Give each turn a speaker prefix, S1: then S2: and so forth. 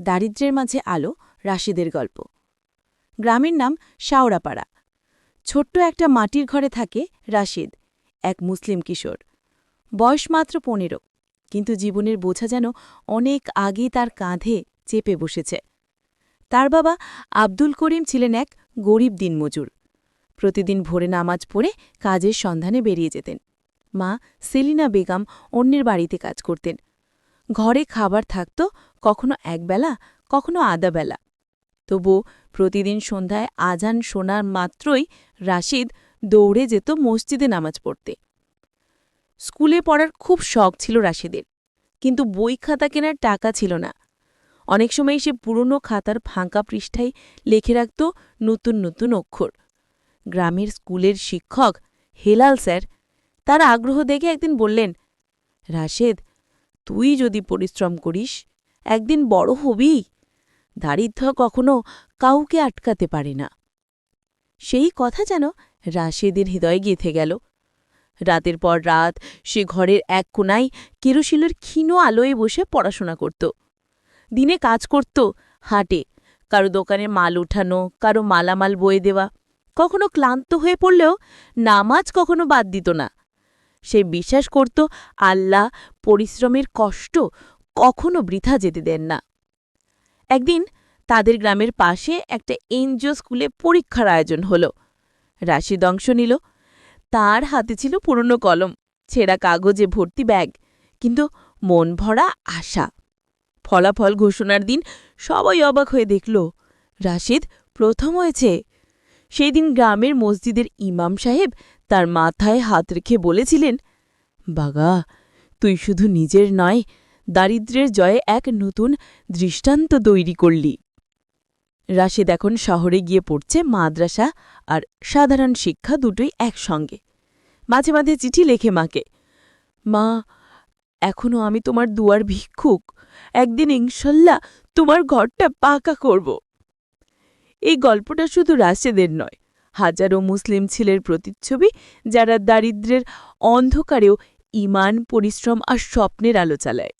S1: দারিদ্র্যের মাঝে আলো, রাশেদের গল্প। গ্রামের নাম শাওড়াপাড়া। ছোট্ট একটা মাটির ঘরে থাকে রাশেদ, এক মুসলিম কিশোর। বয়স মাত্র ১৫, কিন্তু জীবনের বোঝা যেন অনেক আগেই তার কাঁধে চেপে বসেছে। তার বাবা আব্দুল করিম ছিলেন এক গরিব দিনমজুর। প্রতিদিন ভোরে নামাজ পড়ে কাজের সন্ধানে বেরিয়ে যেতেন। মা সেলিনা বেগম অন্যের বাড়িতে কাজ করতেন। ঘরে খাবার থাকত, কখনো একবেলা, কখনো আধাবেলা। তবু প্রতিদিন সন্ধ্যায় আজান শোনার মাত্রই রাশিদ দৌড়ে যেত মসজিদে নামাজ পড়তে। স্কুলে পড়ার খুব শখ ছিল রাশিদের, কিন্তু বই খাতা কেনার টাকা ছিল না। অনেক সময় সে পুরনো খাতার ফাঁকা পৃষ্ঠায় লেখে রাখত নতুন নতুন অক্ষর। গ্রামের স্কুলের শিক্ষক হেলাল স্যার তার আগ্রহ দেখে একদিন বললেন, রাশেদ, তুই যদি পরিশ্রম করিস একদিন বড় হবি। দারিদ্র্য কখনো কাউকে আটকাতে পারে না। সেই কথা যেন রাশেদের হৃদয়ে গেঁথে গেল। রাতের পর রাত সে ঘরের এক কোণায় কেরোসিনের ক্ষীণ আলোয় বসে পড়াশোনা করত। দিনে কাজ করত, হাটে কারো দোকানে মাল উঠানো, কারো মালামাল বয়ে দেওয়া। কখনো ক্লান্ত হয়ে পড়লেও নামাজ কখনো বাদ দিত না। সে বিশ্বাস করত আল্লাহ পরিশ্রমের কষ্ট কখনো বৃথা যেতে দেন না। একদিন তাদের গ্রামের পাশে একটা এনজিও স্কুলে পরীক্ষার আয়োজন হল। রাশিদ অংশ নিল। তার হাতে ছিল পুরনো কলম, ছেঁড়া কাগজে ভর্তি ব্যাগ, কিন্তু মন ভরা আশা। ফলাফল ঘোষণার দিন সবাই অবাক হয়ে দেখল রাশিদ প্রথম হয়েছে। সেই দিন গ্রামের মসজিদের ইমাম সাহেব তার মাথায় হাত রেখে বলেছিলেন, বাগা, তুই শুধু নিজের নয়, দারিদ্র্যের জয়ে এক নতুন দৃষ্টান্ত তৈরি করলি। রাশেদ এখন শহরে গিয়ে পড়ছে মাদ্রাসা আর সাধারণ শিক্ষা দুটোই একসঙ্গে। মাঝে মাঝে চিঠি লেখে মাকে, মা, এখনও আমি তোমার দুয়ার ভিক্ষুক। একদিন ইনশাল্লাহ তোমার ঘরটা পাকা করব। এই গল্পটা শুধু রাশেদের নয়, হাজারো মুসলিম ছেলের প্রতিচ্ছবি, যারা দারিদ্র্যের অন্ধকারেও ঈমান, পরিশ্রম আর স্বপ্নের আলো চালায়।